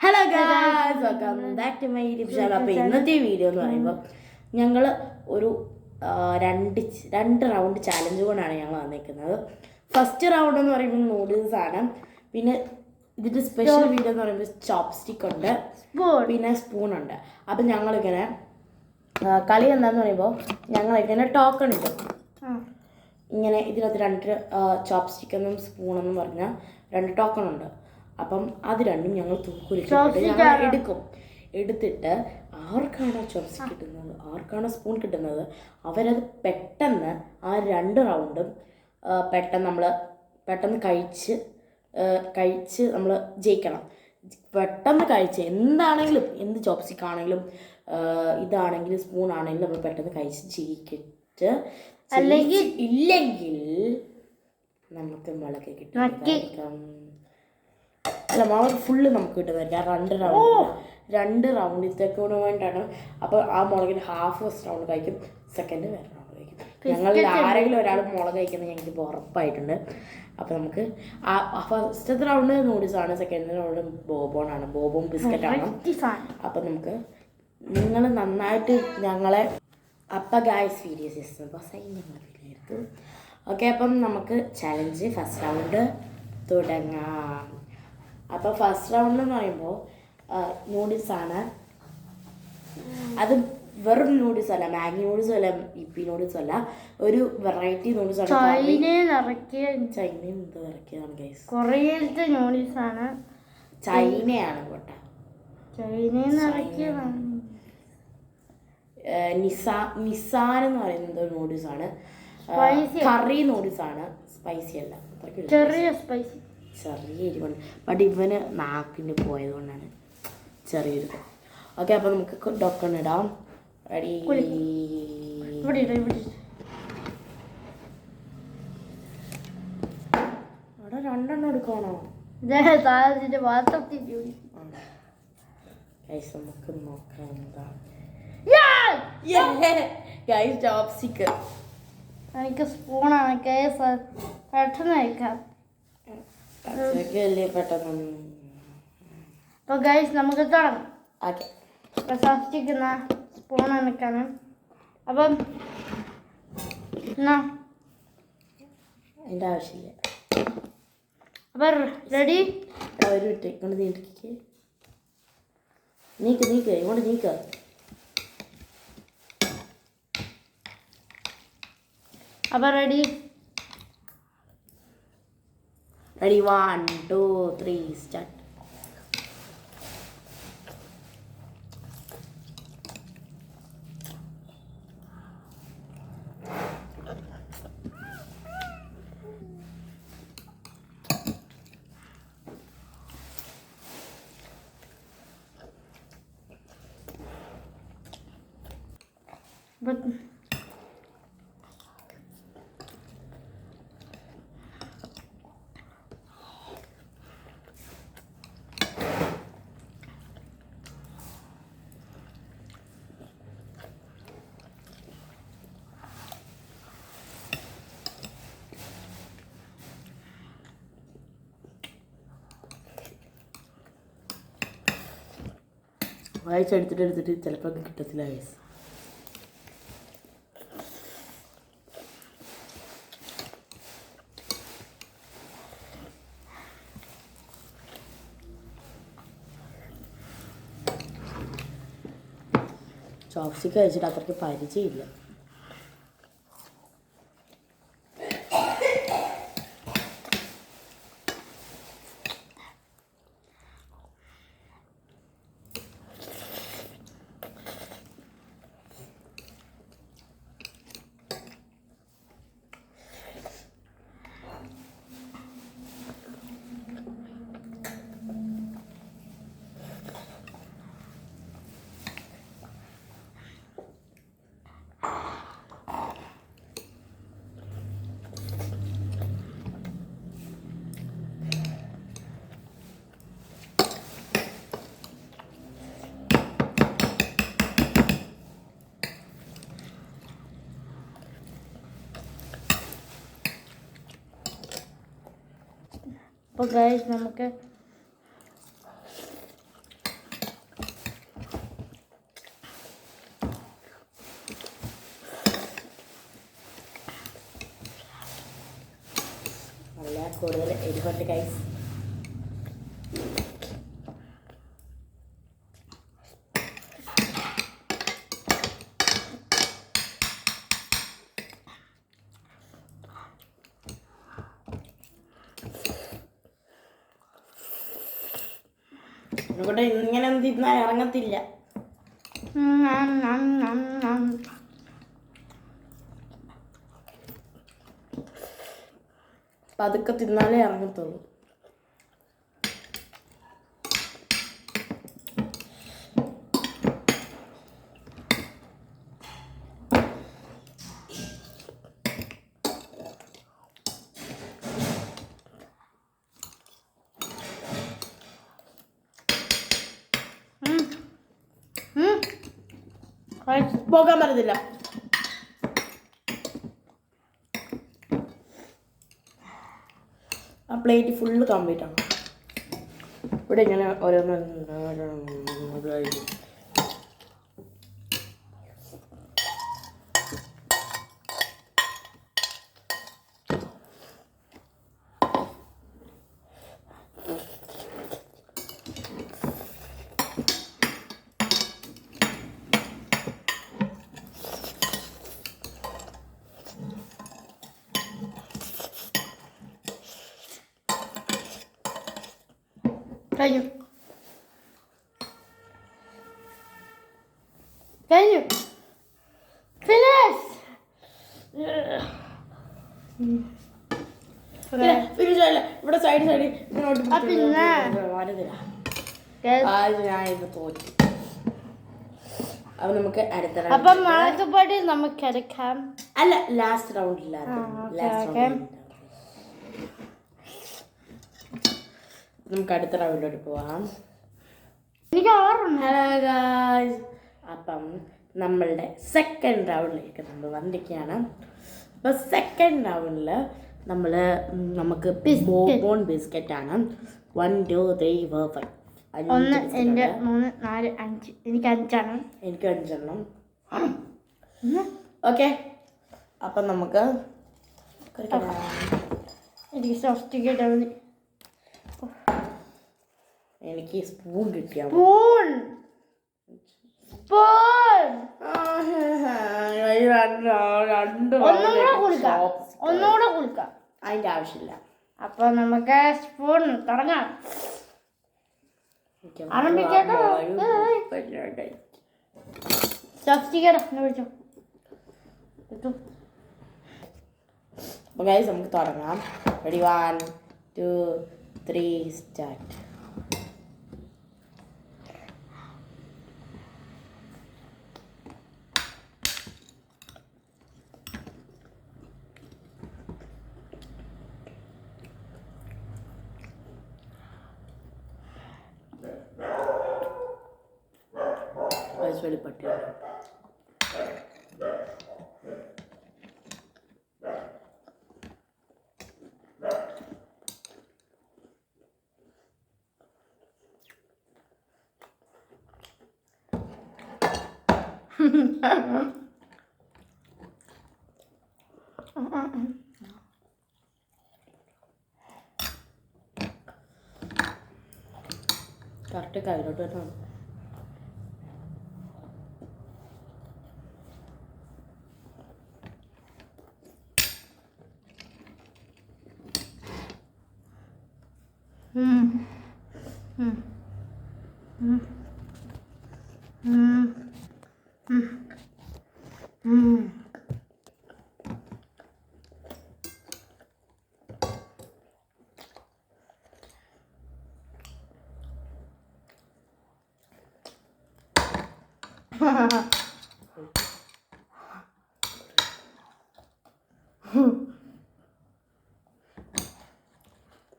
Hello guys, welcome back to my YouTube channel. അപ്പോൾ ഇന്നത്തെ video എന്ന് പറയുമ്പോൾ ഞങ്ങൾ ഒരു രണ്ട് റൗണ്ട് ചാലഞ്ച് കൊണ്ടാണ് ഞങ്ങൾ വന്നിരിക്കുന്നത്. ഫസ്റ്റ് റൗണ്ട് എന്ന് പറയുമ്പോൾ നൂഡിൽസ് ആണ്. പിന്നെ ഇതിൻ്റെ സ്പെഷ്യൽ വീഡിയോ എന്ന് പറയുമ്പോൾ ചോപ്സ്റ്റിക് ഉണ്ട്, പിന്നെ സ്പൂൺ ഉണ്ട്. അപ്പം ഞങ്ങളിങ്ങനെ കളി എന്താണെന്ന് പറയുമ്പോൾ ഞങ്ങളിങ്ങനെ ടോക്കൺ ഇടും. ഇങ്ങനെ ഇതിനകത്ത് രണ്ട് ചോപ്സ്റ്റിക് എന്നും സ്പൂണെന്നും പറഞ്ഞാൽ രണ്ട് ടോക്കൺ ഉണ്ട്. അപ്പം അത് രണ്ടും ഞങ്ങൾ തൂക്കുലിട്ടിട്ട് ഞങ്ങൾ എടുത്തിട്ട് ആർക്കാണോ ചോപ്സ്റ്റിക് കിട്ടുന്നത്, ആർക്കാണോ സ്പൂൺ കിട്ടുന്നത്, അവരത് പെട്ടെന്ന് ആ രണ്ട് റൗണ്ടും പെട്ടെന്ന് കഴിച്ച് നമ്മൾ ജയിക്കണം. പെട്ടെന്ന് കഴിച്ച് എന്താണെങ്കിലും, എന്ത് ചോപ്സ്റ്റിക് ആണെങ്കിലും ഇതാണെങ്കിലും സ്പൂൺ ആണെങ്കിലും നമ്മൾ പെട്ടെന്ന് കഴിച്ച് ജയിക്കിട്ട്, ഇല്ലെങ്കിൽ നമുക്ക് മുളക് കിട്ടും. അല്ല, മുളക് ഫുള്ള് നമുക്ക് കിട്ടുന്നില്ല. രണ്ട് റൗണ്ടിലേക്ക് വേണ്ടിയിട്ടാണ്. അപ്പോൾ ആ മുളകിന് ഹാഫ് ഫസ്റ്റ് റൗണ്ട് കഴിക്കും, സെക്കൻഡ് വേറെ റൗണ്ട് കഴിക്കും. ഞങ്ങളിൽ ആരെങ്കിലും ഒരാൾ മുളക് കഴിക്കുന്നത് ഞങ്ങൾക്ക് ഉറപ്പായിട്ടുണ്ട്. അപ്പോൾ നമുക്ക് ആ ഫസ്റ്റത്തെ റൗണ്ട് നൂഡിൽസാണ്, സെക്കൻഡ് റൗണ്ട് ബോബോൺ ബിസ്ക്കറ്റാണ്. അപ്പം നമുക്ക് നിങ്ങൾ നന്നായിട്ട് ഞങ്ങളെ അപ്പം ഗായ്സ് വീഡിയോസ് എടുത്തു. ഓക്കെ, അപ്പം നമുക്ക് ചലഞ്ച് ഫസ്റ്റ് റൗണ്ട് തുടങ്ങാം. അപ്പോൾ ഫസ്റ്റ് റൗണ്ട് എന്ന് പറയുമ്പോൾ നൂഡിൽസാണ്. അത് വെറും നൂഡിൽസ് അല്ല, മാഗി നൂഡിൽസും അല്ല, ഇപ്പി നൂഡിൽസും അല്ല, ഒരു വെറൈറ്റി നൂഡിൽസ് ആണ്. ചൈനയിൽ എന്ത് ഇറക്കിയതാണ് ഗൈസ്? കൊറിയയിലത്തെ നൂഡിൽസ് ആണ്. ചൈനയാണ് പോട്ടെ, നിസാൻ എന്ന് പറയുന്നത് നൂഡിൽസ് ആണ്. കറി നൂഡിൽസ് ആണ്, സ്പൈസി അല്ല, ചെറിയ എരിവുണ്ട്. ബട്ട് ഇവന് നാക്കിന് പോയത് കൊണ്ടാണ് ചെറിയൊരു. ഓക്കെ, അപ്പോൾ നമുക്ക് ടോക്കൺ ഇടാം. റെഡി? അവിടെ രണ്ടെണ്ണം എടുക്കണോ? നമുക്ക് നോക്കാം എന്താ. ചോപ്സ്റ്റിക് എനിക്ക് സ്പൂണാണ് കേസ്, പെട്ടെന്ന് കഴിക്കാം. അപ്പോൾ ഗൈസ് നമുക്ക് തുടങ്ങാം. ചോപ്സ്റ്റിക് സ്പൂൺ എനിക്കാണ്. അപ്പം അതിൻ്റെ ആവശ്യമില്ല. അപ്പം റെഡി? ഒരു വിട്ട് ഇങ്ങോട്ട് ഇങ്ങോട്ട് നീക്ക. അപ്പം റെഡി? 1, 2, 3 start. വായിച്ചെടുത്തിട്ട് ചിലപ്പോൾ കിട്ടത്തില്ല ഗൈസ്. ചോപ്സ്റ്റിക് കഴിച്ചിട്ട് അത്രയ്ക്ക് പരിചയമില്ല. അപ്പോൾ ഗൈസ് നമുക്ക് കൂടുതൽ എരിവുണ്ട് ഗൈസ്. ഇവിടെ ഇങ്ങനെ തിന്നാൽ ഇറങ്ങത്തില്ല. പതുക്കെ തിന്നാലേ ഇറങ്ങത്തുള്ളൂ. പോകാൻ പറ്റത്തില്ല. ആ പ്ലേറ്റ് ഫുള്ള് കംപ്ലീറ്റ് ആണ്. ഇവിടെ ഇങ്ങനെ ഓരോന്ന് കഴിഞ്ഞു. കഴിഞ്ഞു. ഫിനിഷ്. ഇവിടെ സൈഡ് പിന്നെ ഞാനിത് തോറ്റി. അപ്പൊ നമുക്ക് അടുത്ത അപ്പം മുളകുപൊടി നമുക്ക് എടുക്കാം. അല്ല, ലാസ്റ്റ് റൗണ്ടില്ല. നമുക്ക് അടുത്ത റൗണ്ടിലോട്ട് പോവാം. എനിക്ക് ഓർമ്മ. ഹലോ ഗായ്സ്, അപ്പം നമ്മളുടെ സെക്കൻഡ് റൗണ്ടിലേക്ക് നമ്മൾ വന്നിരിക്കുകയാണ്. അപ്പോൾ സെക്കൻഡ് റൗണ്ടിൽ നമുക്ക് ബോൺ ബിസ്ക്കറ്റ് ആണ്. 1 2 3 4 5 1 2 3 4 5. എനിക്ക് 5 ആണ്. എനിക്ക് 5 എണ്ണം. ഓക്കെ, അപ്പം നമുക്ക് എനിക്ക് സോഫ്റ്റ് കിട്ടാൻ മതി. എനിക്ക് സ്പൂൺ കിട്ടിയാ സ്പൂൺ ഒന്നുകൂടെ കൊടുക്കാം. അതിന്റെ ആവശ്യമില്ല. അപ്പൊ നമുക്ക് സ്പൂൺ തുടങ്ങാം. ആരംഭിക്കട്ടോ. അപ്പോൾ ഗൈസ് നമുക്ക് തുടങ്ങാം. Ready 1 2 3 start. വെളിപ്പട്ടി കറക്റ്റ് കയ്യിലോട്ട് വരണം.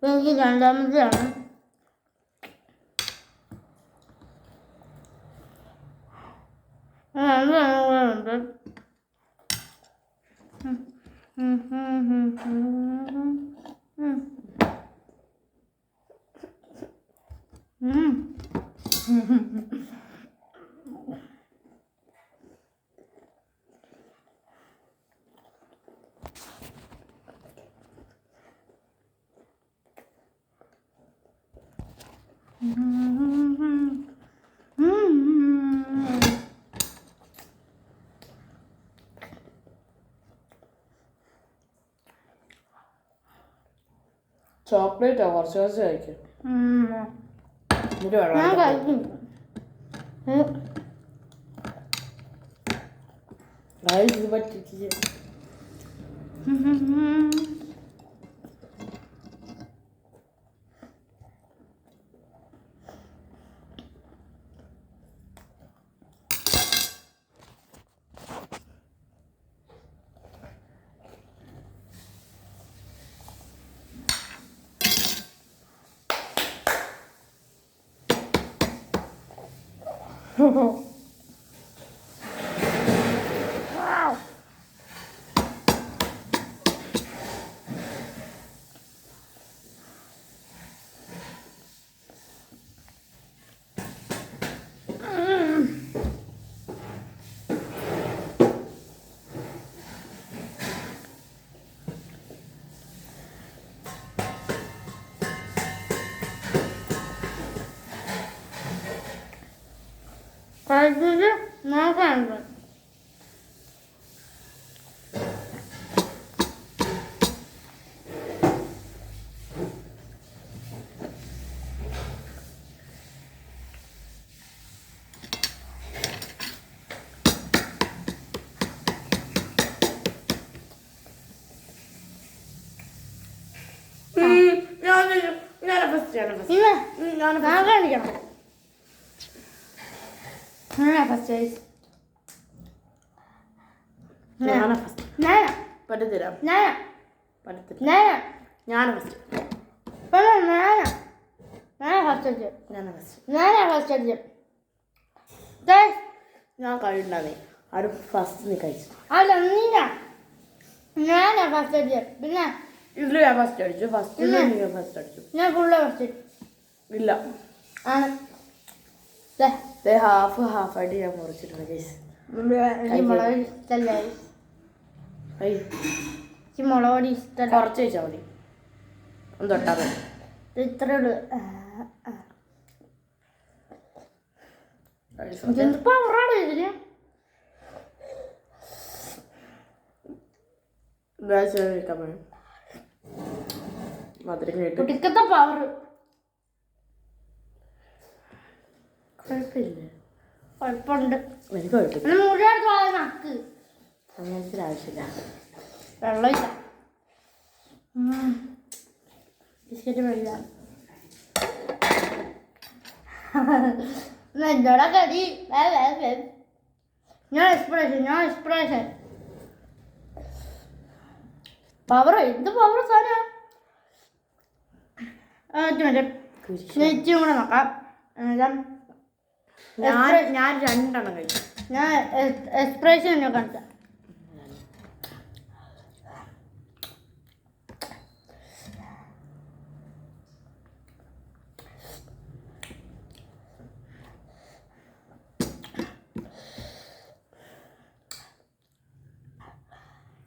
എനിക്ക് രണ്ടാമത്തെയാണ്. ഉണ്ട്. ചോക്ലേറ്റോ കുറച്ച് കുറച്ച് കഴിക്കും. എന്നിട്ട് ഞാൻ വേണം കഴിക്കും. ഇത് പറ്റിച്ച്. കഴിച്ചിട്ട് നോക്കാനുണ്ട്. ഞാൻ കാണിക്കണം. പറ്റത്തില്ല. ഞാൻ ഫസ്റ്റ്. ഞാൻ കഴിണ്ടാന്നേ അത് ഫസ്റ്റ് നീ കഴിച്ചു. അല്ല ഞാനാ ഫസ്റ്റ് അടിച്ചത്. പിന്നെ ഇതിൽ ഞാൻ ഫസ്റ്റ് അടിച്ചു. ഫസ്റ്റ് നീ ഫസ്റ്റ് അടിച്ചു. ഞാൻ ഫുള്ള് ഫസ്റ്റ് ഇല്ല ആണ്. ഹാഫ് ആയിട്ട് ഞാൻ മുറിച്ചിട്ടുണ്ട് ഗൈസ്. മുളക് ഇഷ്ടല്ലേ? മുളക് പൊടി ഇഷ്ടമല്ല. കുറച്ച് കഴിച്ചാൽ മതി. ഒന്ന് തൊട്ടാൽ മതി. ഇത്രേ ഉള്ളൂ. പവറാണ് ഇതിന്. മധുരം കേട്ടു. കുട്ടിക്കത്തെ പവർ കുഴപ്പമില്ല. കുഴപ്പമുണ്ട്. എനിക്ക് കുഴപ്പമില്ല. മുഴുവൻ നക്ക് അങ്ങനത്തെ ആവശ്യമില്ല. വെള്ളമില്ല. ബിസ്ക്കറ്റ് വെള്ള എന്നോടാ കടി. ഞാൻ എക്സ്പ്രഷൻ പവർ. എന്ത് പവർ സാധനം. നെറ്റും കൂടെ നോക്കാം. ഞാൻ രണ്ടെണ്ണം കഴിച്ചു. ഞാൻ എക്സ്പ്രഷൻ എന്നെ കാണിച്ച.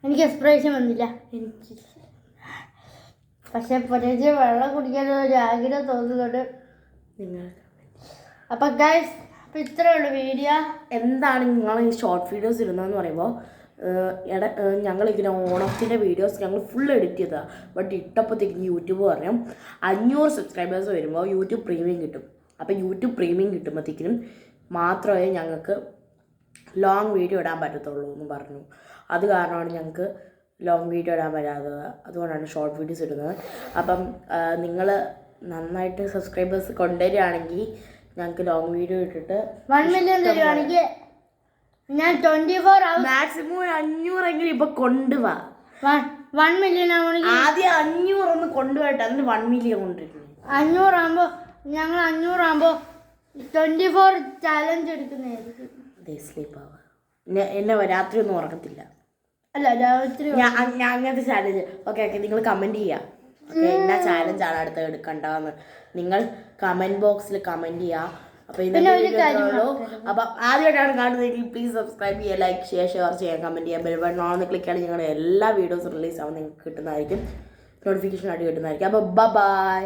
എനിക്ക് എക്സ്പ്രഷൻ വന്നില്ല. എനിക്ക് പക്ഷെ പൊരേച്ച് വെള്ളം കുടിക്കാനൊരു ആഗ്രഹം തോന്നുന്നുണ്ട് നിങ്ങൾ. അപ്പം ഗൈസ്, അപ്പം ഇത്രയേ ഉള്ളൂ വീഡിയോ. എന്താണ് നിങ്ങൾ ഈ ഷോർട്ട് വീഡിയോസ് ഇടുന്നതെന്ന് പറയുമ്പോൾ ഞങ്ങളിങ്ങനെ ഓണത്തിൻ്റെ വീഡിയോസ് ഞങ്ങൾ ഫുൾ എഡിറ്റ് ചെയ്തതാണ്. ബട്ട് ഇട്ടപ്പോഴത്തേക്കും യൂട്യൂബ് പറയും 500 സബ്സ്ക്രൈബേഴ്സ് വരുമ്പോൾ യൂട്യൂബ് പ്രീമിയം കിട്ടും. അപ്പോൾ യൂട്യൂബ് പ്രീമിയം കിട്ടുമ്പോഴത്തേക്കിനും മാത്രമേ ഞങ്ങൾക്ക് ലോങ് വീഡിയോ ഇടാൻ പറ്റത്തുള്ളൂ എന്ന് പറഞ്ഞു. അത് കാരണമാണ് ഞങ്ങൾക്ക് ലോങ് വീഡിയോ ഇടാൻ പറ്റാത്തത്. അതുകൊണ്ടാണ് ഷോർട്ട് വീഡിയോസ് ഇടുന്നത്. അപ്പം നിങ്ങൾ നന്നായിട്ട് സബ്സ്ക്രൈബേഴ്സ് കൊണ്ടുവരികയാണെങ്കിൽ ഞങ്ങൾക്ക് ലോങ് വീഡിയോ ഇട്ടിട്ട് 1 മില്യൺ തരുവാണെങ്കിൽ ഞാൻ 24 hours മാക്സിമം 500 ഇപ്പം കൊണ്ടുപോവാ. 1 മില്യൺ ആവണമെങ്കിൽ ആദ്യം 500 ഒന്ന് കൊണ്ടുപോയിട്ട് അതിന് 1 മില്യൺ കൊണ്ടിരുന്നു. 500 ആകുമ്പോൾ ഞങ്ങൾ 500 ആകുമ്പോൾ 24 ചാലഞ്ച് എടുക്കുന്നതായിരിക്കും. സ്ലീപ്പ് ആവുക. എന്നെ രാത്രി ഒന്നും ഉറക്കത്തില്ല. അല്ല രാത്രി ഞാൻ അങ്ങനത്തെ ചാലഞ്ച്. ഓക്കെ നിങ്ങൾ കമൻറ്റ് ചെയ്യുക. ഓക്കെ എന്നാ ചാലഞ്ചാണ് അടുത്ത് എടുക്കേണ്ടതെന്ന് നിങ്ങൾ കമൻറ്റ് ബോക്സിൽ കമൻറ്റ് ചെയ്യുക. അപ്പോൾ ഇന്നത്തെ ഉള്ളൂ. അപ്പം ആദ്യമായിട്ടാണ് കാണുന്നതെങ്കിൽ പ്ലീസ് സബ്സ്ക്രൈബ് ചെയ്യുക, ലൈക്ക് ചെയ്യുക, ഷെയർ ചെയ്യുക, കമൻറ്റ് ചെയ്യുക. ബെൽ ബട്ടൺ ഓൺ ക്ലിക്ക് ചെയ്യണമെങ്കിൽ ഞങ്ങളുടെ എല്ലാ വീഡിയോസും റിലീസ് ആവും നിങ്ങൾക്ക് കിട്ടുന്നതായിരിക്കും. നോട്ടിഫിക്കേഷൻ ആയിട്ട് കിട്ടുന്നതായിരിക്കും. അപ്പോൾ ബൈ.